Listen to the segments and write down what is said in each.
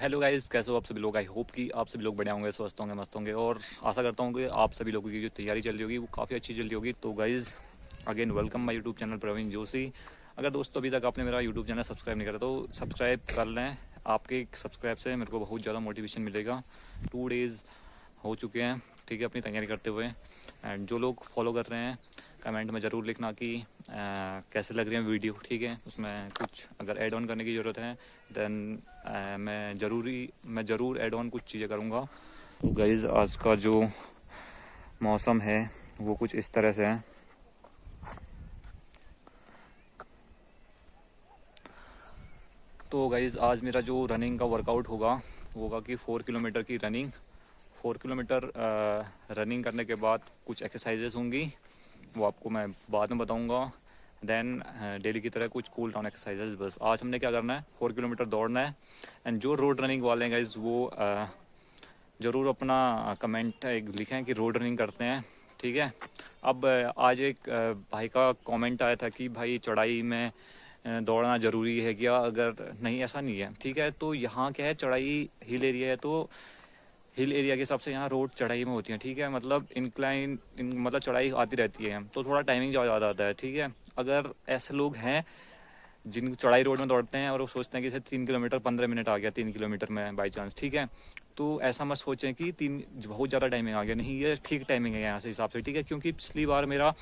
Hello guys, कैसे हो आप सभी लोग। आई होप कि आप सभी लोग बढ़िया होंगे, स्वस्थ होंगे, मस्त होंगे और आशा करता हूँ कि आप सभी लोगों की जो तैयारी चल रही होगी वो काफ़ी अच्छी चल रही होगी। तो guys again welcome my YouTube channel Praveen Joshi. अगर दोस्तों अभी तक आपने मेरा यूट्यूब चैनल सब्सक्राइब नहीं करा तो सब्सक्राइब कर लें। आपके सब्सक्राइब से मेरे को बहुत ज़्यादा मोटिवेशन मिलेगा। 2 डेज़ हो चुके हैं, ठीक है, अपनी तैयारी करते हुए। एंड जो लोग फॉलो कर रहे हैं कमेंट में ज़रूर लिखना कि कैसे लग रही है वीडियो, ठीक है। उसमें कुछ अगर ऐड ऑन करने की ज़रूरत है देन मैं ज़रूर ऐड ऑन कुछ चीज़ें करूँगा। तो गाइज़ आज का जो मौसम है वो कुछ इस तरह से है। तो गाइज़ आज मेरा जो रनिंग का वर्कआउट होगा वो होगा कि 4 किलोमीटर की रनिंग। 4 किलोमीटर रनिंग करने के बाद कुछ एक्सरसाइजेस होंगी, वो आपको मैं बाद में बताऊंगा। देन डेली की तरह कुछ कूल डाउन एक्सरसाइजेस। बस आज हमने क्या करना है, 4 किलोमीटर दौड़ना है। एंड जो रोड रनिंग वाले हैं गाइज वो ज़रूर अपना कमेंट एक लिखें कि रोड रनिंग करते हैं, ठीक है। अब आज एक भाई का कमेंट आया था कि भाई चढ़ाई में दौड़ना ज़रूरी है क्या। अगर नहीं, ऐसा नहीं है, ठीक है। तो यहाँ क्या है, चढ़ाई हिल एरिया है तो हिल एरिया के हिसाब से यहाँ रोड चढ़ाई में होती है, ठीक है। मतलब मतलब चढ़ाई आती रहती है तो थोड़ा टाइमिंग ज़्यादा आता है, ठीक है। अगर ऐसे लोग हैं जिन चढ़ाई रोड में दौड़ते हैं और वो सोचते हैं कि जैसे 3 किलोमीटर 15 मिनट आ गया 3 किलोमीटर में बाई चांस, ठीक है, तो ऐसा मत सोचें कि बहुत ज़्यादा टाइमिंग आ गया। नहीं, ये ठीक टाइमिंग है यहाँ से हिसाब से, ठीक है। क्योंकि पिछली बार मेरा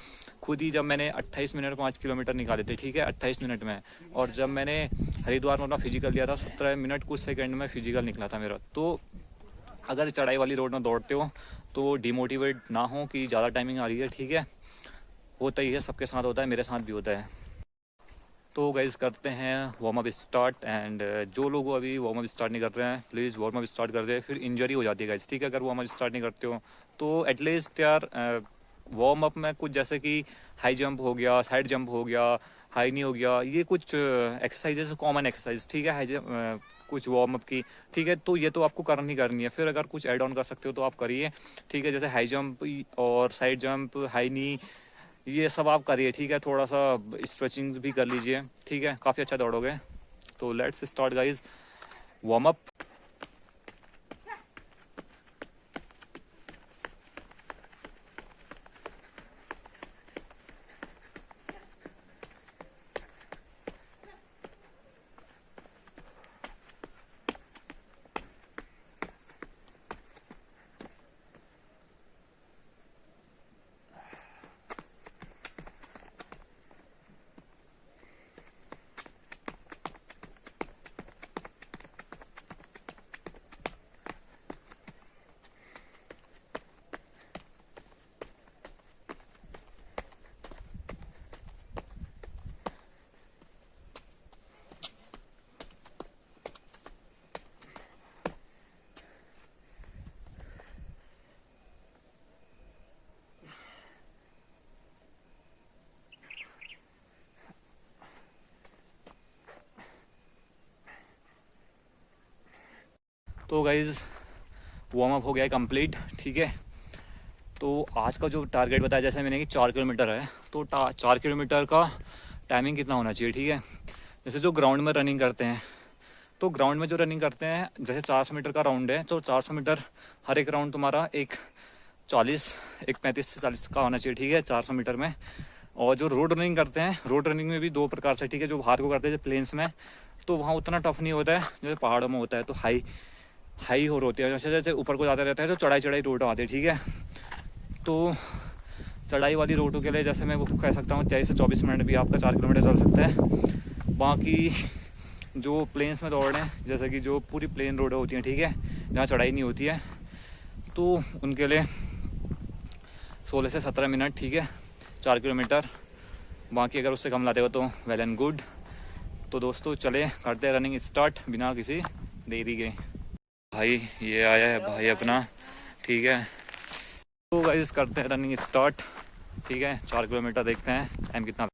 खुद ही जब मैंने 28 मिनट 5 किलोमीटर निकाले थे, ठीक है, 28 मिनट में। और जब मैंने हरिद्वार में अपना फिजिकल दिया था 17 मिनट कुछ सेकंड में फिजिकल निकला था मेरा। तो अगर चढ़ाई वाली रोड में दौड़ते हो तो डिमोटिवेट ना हो कि ज़्यादा टाइमिंग आ रही है, ठीक है। होता ही है, सबके साथ होता है, मेरे साथ भी होता है। तो गाइज करते हैं वार्म अप स्टार्ट। एंड जो लोग अभी वार्म अप स्टार्ट नहीं कर रहे हैं प्लीज़ वार्म अप स्टार्ट कर दे, फिर इंजरी हो जाती है गाइज, ठीक है। अगर वार्म अप स्टार्ट नहीं करते हो तो एटलीस्ट यार वार्म अप में कुछ जैसे कि हाई जंप हो गया, साइड जंप हो गया, हाई नी हो गया, ये कुछ एक्सरसाइजेस कॉमन एक्सरसाइज, ठीक है, कुछ वार्म अप की, ठीक है। तो ये तो आपको करनी करनी है। फिर अगर कुछ ऐड ऑन कर सकते हो तो आप करिए, ठीक है। जैसे हाई जंप और साइड जंप, हाई नी, ये सब आप करिए, ठीक है। थोड़ा सा स्ट्रेचिंग भी कर लीजिए, ठीक है, काफ़ी अच्छा दौड़ोगे। तो let's start guys warm up. तो गाइज वार्म अप हो गया है कंप्लीट, ठीक है। तो आज का जो टारगेट बताया जैसे मैंने कि 4 किलोमीटर है, तो 4 किलोमीटर का टाइमिंग कितना होना चाहिए, ठीक है। जैसे जो ग्राउंड में रनिंग करते हैं, तो ग्राउंड में जो रनिंग करते हैं जैसे 400 मीटर का राउंड है तो 400 मीटर हर एक राउंड तुम्हारा एक 35 से 40 का होना चाहिए, ठीक है, 400 मीटर में। और जो रोड रनिंग करते हैं, रोड रनिंग में भी 2 प्रकार से, ठीक है। जो बाहर को करते हैं प्लेन्स में तो वहाँ उतना टफ नहीं होता है, जैसे पहाड़ों में होता है तो हाई हाई हो होती है। जैसे जैसे ऊपर को जाते रहता है तो चढ़ाई चढ़ाई रोड आती है, ठीक है। तो चढ़ाई वाली रोडों के लिए जैसे मैं वो कह सकता हूँ 23 से 24 मिनट भी आपका 4 किलोमीटर चल सकता है। बाकी जो प्लेन्स में दौड़ रहे हैं, जैसे कि जो पूरी प्लेन रोडें होती हैं, ठीक है, जहाँ चढ़ाई नहीं होती है, तो उनके लिए 16 से 17 मिनट, ठीक है, 4 किलोमीटर। बाकी अगर उससे कम लाते हो तो वेल एंड गुड। तो दोस्तों चले करते हैं रनिंग स्टार्ट बिना किसी देरी के। भाई ये आया है भाई अपना, ठीक है। तो गाइस करते हैं रनिंग स्टार्ट, ठीक है। 4 किलोमीटर देखते हैं टाइम कितना।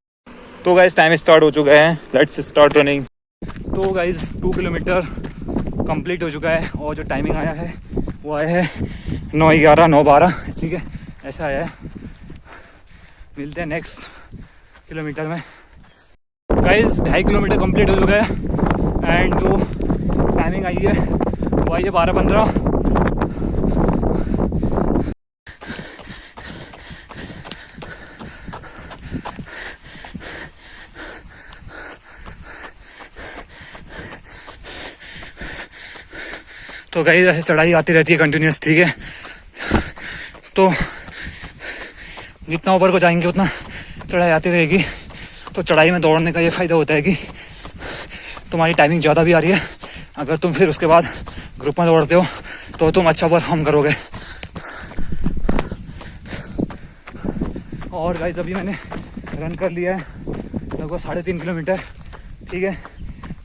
तो गाइस टाइम स्टार्ट हो चुका है, लेट्स स्टार्ट रनिंग। तो गाइस 2 किलोमीटर कंप्लीट हो चुका है और जो टाइमिंग आया है वो आया है 9:11 9:12, ठीक है, ऐसा आया है। मिलते हैं नेक्स्ट किलोमीटर में। गाइस 2.5 किलोमीटर कंप्लीट हो चुका है एंड जो टाइमिंग आई है भाई ये 12-15। तो गाइस ऐसे चढ़ाई आती रहती है कंटिन्यूस, ठीक है। तो जितना ऊपर को जाएंगे उतना चढ़ाई आती रहेगी। तो चढ़ाई में दौड़ने का ये फ़ायदा होता है कि तुम्हारी टाइमिंग ज़्यादा भी आ रही है। अगर तुम फिर उसके बाद ग्रुप में दौड़ते हो तो तुम अच्छा परफॉर्म करोगे। और गाइस अभी मैंने रन कर लिया है लगभग 3.5 किलोमीटर, ठीक है।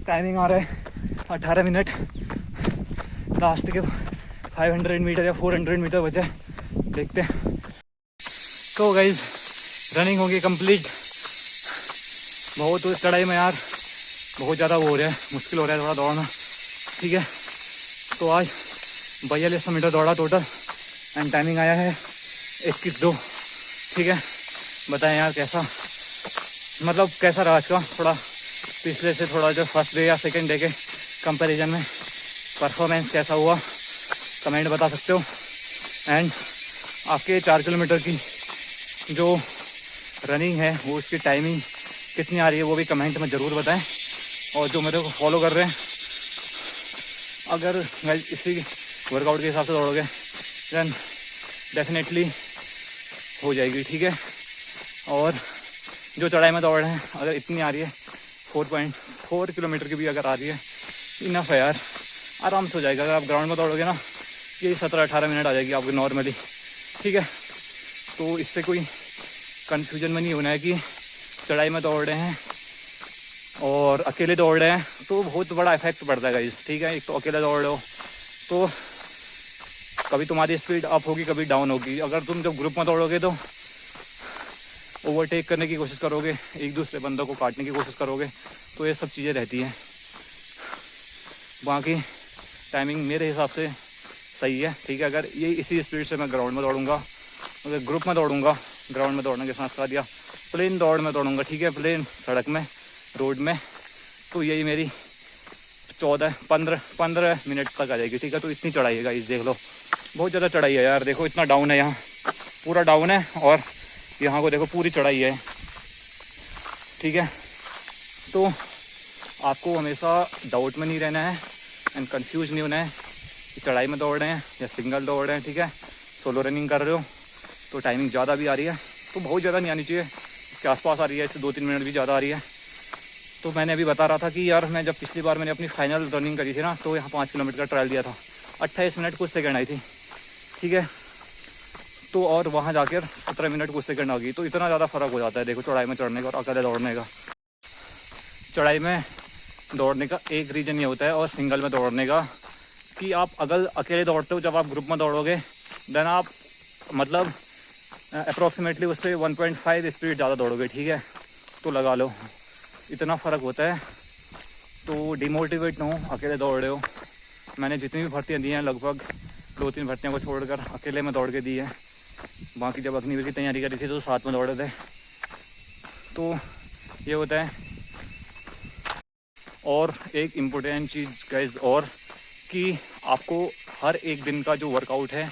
टाइमिंग आ रहा है 18 मिनट। लास्ट के 500 मीटर या 400 मीटर बचे, देखते हैं। तो गाइस रनिंग होगी कंप्लीट। बहुत चढ़ाई में यार बहुत ज़्यादा वो हो रहा है, मुश्किल हो रहा है थोड़ा दौड़ना, ठीक है। तो आज 4200 मीटर दौड़ा टोटल एंड टाइमिंग आया है 21:02, ठीक है। बताएं यार कैसा, मतलब कैसा रहा आज का, थोड़ा पिछले से थोड़ा जो फर्स्ट डे या सेकेंड डे के कंपैरिजन में परफॉर्मेंस कैसा हुआ, कमेंट बता सकते हो। एंड आपके 4 किलोमीटर की जो रनिंग है वो उसकी टाइमिंग कितनी आ रही है वो भी कमेंट में ज़रूर बताएं। और जो मेरे को फॉलो कर रहे हैं, अगर इसी वर्कआउट के हिसाब से दौड़ोगे देन डेफिनेटली हो जाएगी, ठीक है। और जो चढ़ाई में दौड़ रहे हैं अगर इतनी आ रही है 4.4 किलोमीटर की भी अगर आ रही है, इनफ है यार, आराम से हो जाएगा। अगर आप ग्राउंड में दौड़ोगे ना ये 17-18 मिनट आ जाएगी आपको नॉर्मली, ठीक है। तो इससे कोई कन्फ्यूजन में नहीं होना है कि चढ़ाई में दौड़ रहे हैं और अकेले दौड़ रहे हैं तो बहुत बड़ा इफेक्ट पड़ता है गाइस, ठीक है। एक तो अकेले दौड़ रहे हो तो कभी तुम्हारी स्पीड अप होगी कभी डाउन होगी। अगर तुम जब ग्रुप में दौड़ोगे तो ओवरटेक करने की कोशिश करोगे, एक दूसरे बंदों को काटने की कोशिश करोगे, तो ये सब चीज़ें रहती हैं। बाकी टाइमिंग मेरे हिसाब से सही है, ठीक है। अगर ये इसी स्पीड से मैं ग्राउंड में दौड़ूंगा, अगर ग्रुप में दौड़ूंगा, ग्राउंड में दौड़ने के साथ साथ या प्लेन दौड़ में दौड़ूंगा, ठीक है, प्लेन सड़क में रोड में, तो यही मेरी 14-15 मिनट तक आ जाएगी, ठीक है। तो इतनी चढ़ाई है गाइस, देख लो बहुत ज़्यादा चढ़ाई है यार। देखो इतना डाउन है, यहाँ पूरा डाउन है और यहाँ को देखो पूरी चढ़ाई है, ठीक है। तो आपको हमेशा डाउट में नहीं रहना है एंड कंफ्यूज नहीं होना है कि चढ़ाई में दौड़ रहे हैं या सिंगल दौड़ रहे हैं, ठीक है। सोलो रनिंग कर रहे हो तो टाइमिंग ज़्यादा भी आ रही है, तो बहुत ज़्यादा नहीं आनी चाहिए, इसके आसपास आ रही है, इससे 2-3 मिनट भी ज़्यादा आ रही है। तो मैंने अभी बता रहा था कि यार मैं जब पिछली बार मैंने अपनी फाइनल रनिंग करी थी ना, तो यहाँ 5 किलोमीटर का ट्रायल दिया था, 28 मिनट कुछ सेकंड आई थी, ठीक है। तो और वहाँ जाकर 17 मिनट कुछ सेकंड आ गई। तो इतना ज़्यादा फ़र्क हो जाता है देखो चढ़ाई में चढ़ने का और अकेले दौड़ने का। चढ़ाई में दौड़ने का एक रीज़न ये होता है और सिंगल में दौड़ने का कि आप अगर अकेले दौड़ते हो, जब आप ग्रुप में दौड़ोगे देन आप मतलब अप्रॉक्सीमेटली उससे 1.5 स्पीड ज़्यादा दौड़ोगे, ठीक है। तो लगा लो इतना फ़र्क होता है। तो डिमोटिवेट ना हो, अकेले दौड़ रहे हो। मैंने जितनी भी भर्तियाँ दी हैं लगभग 2-3 भर्तियों को छोड़कर अकेले में दौड़ के दी है। बाकी जब अग्निवीर की तैयारी करी थी तो साथ में दौड़े थे। तो ये होता है। और एक इम्पोर्टेंट चीज़ गाइस और कि आपको हर एक दिन का जो वर्कआउट है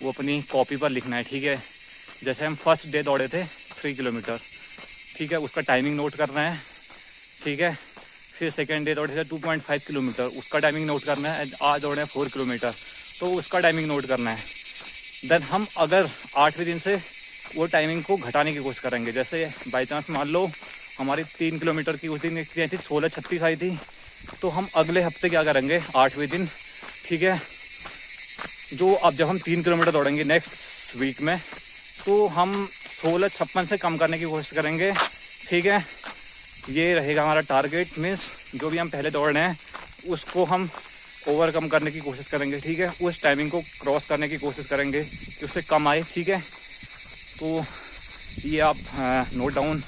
वो अपनी कॉपी पर लिखना है, ठीक है। जैसे हम फर्स्ट डे दौड़े थे 3 किलोमीटर, ठीक है, उसका टाइमिंग नोट करना है, ठीक है। फिर सेकेंड डे दौड़े थे 2.5 किलोमीटर, उसका टाइमिंग नोट करना है। आज दौड़े हैं 4 किलोमीटर, तो उसका टाइमिंग नोट करना है। देन हम अगर 8वें दिन से वो टाइमिंग को घटाने की कोशिश करेंगे। जैसे बाई चांस मान लो हमारी 3 किलोमीटर की उस दिन थी 16:36 आई थी, तो हम अगले हफ्ते क्या करेंगे 8वें दिन, ठीक है, जो अब जब हम 3 किलोमीटर दौड़ेंगे नेक्स्ट वीक में, तो हम 16:56 से कम करने की कोशिश करेंगे, ठीक है। ये रहेगा हमारा टारगेट। मीन्स जो भी हम पहले दौड़ रहे हैं उसको हम ओवरकम करने की कोशिश करेंगे, ठीक है। उस टाइमिंग को क्रॉस करने की कोशिश करेंगे कि उससे कम आए, ठीक है। तो ये आप नोट डाउन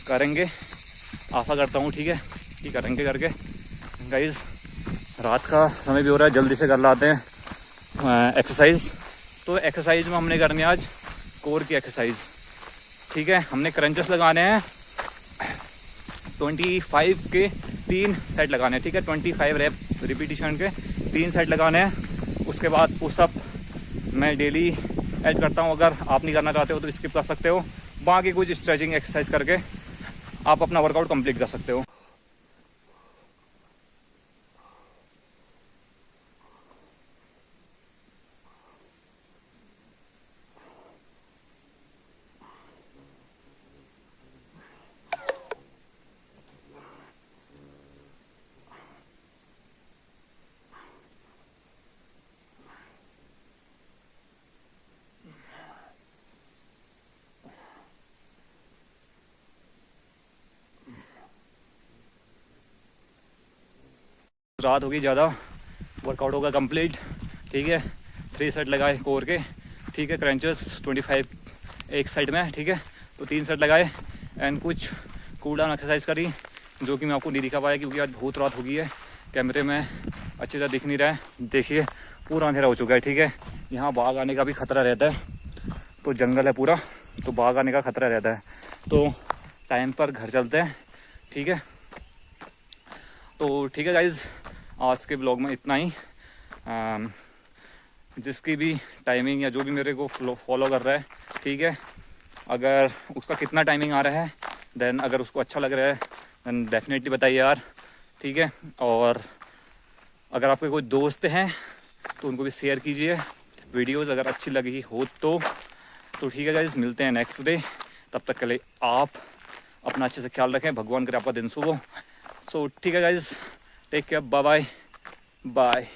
करेंगे, आशा करता हूँ, ठीक है, कि करेंगे करके। गाइस रात का समय भी हो रहा है, जल्दी से कर लाते हैं एक्सरसाइज। तो एक्सरसाइज में हमने करनी है आज कोर की एक्सरसाइज, ठीक है। हमने क्रंचेस लगाने हैं 25 के 3 सेट लगाने हैं, ठीक है। 25 रैप रिपीटिशन के 3 सेट लगाने हैं। उसके बाद पुशअप मैं डेली ऐड करता हूँ। अगर आप नहीं करना चाहते हो तो स्किप कर सकते हो। बाकी कुछ स्ट्रेचिंग एक्सरसाइज करके आप अपना वर्कआउट कंप्लीट कर सकते हो। रात होगी ज़्यादा, वर्कआउट होगा कंप्लीट। ठीक है, 3 सेट लगाए कोर के। ठीक है, क्रंचेस 25 एक साइड में। ठीक है, तो 3 सेट लगाए एंड कुछ कूल डाउन एक्सरसाइज करी, जो कि मैं आपको नहीं दिखा पाया क्योंकि आज बहुत रात हो गई है। कैमरे में अच्छी तरह दिख नहीं रहा है। देखिए पूरा अंधेरा हो चुका है। ठीक है, यहाँ बाघ आने का भी खतरा रहता है, तो जंगल है पूरा, तो बाघ आने का खतरा रहता है। तो टाइम पर घर चलते हैं। ठीक है, तो ठीक है गाइज, आज के ब्लॉग में इतना ही। जिसकी भी टाइमिंग या जो भी मेरे को फॉलो कर रहा है, ठीक है, अगर उसका कितना टाइमिंग आ रहा है, देन अगर उसको अच्छा लग रहा है देन डेफिनेटली बताइए यार। ठीक है, और अगर आपके कोई दोस्त हैं तो उनको भी शेयर कीजिए वीडियोस, अगर अच्छी लगी हो तो ठीक है गाइज, मिलते हैं नेक्स्ट डे। तब तक के लिए आप अपना अच्छे से ख्याल रखें। भगवान करे आपका दिन शुभ हो। सो ठीक है guys, take care, bye bye bye.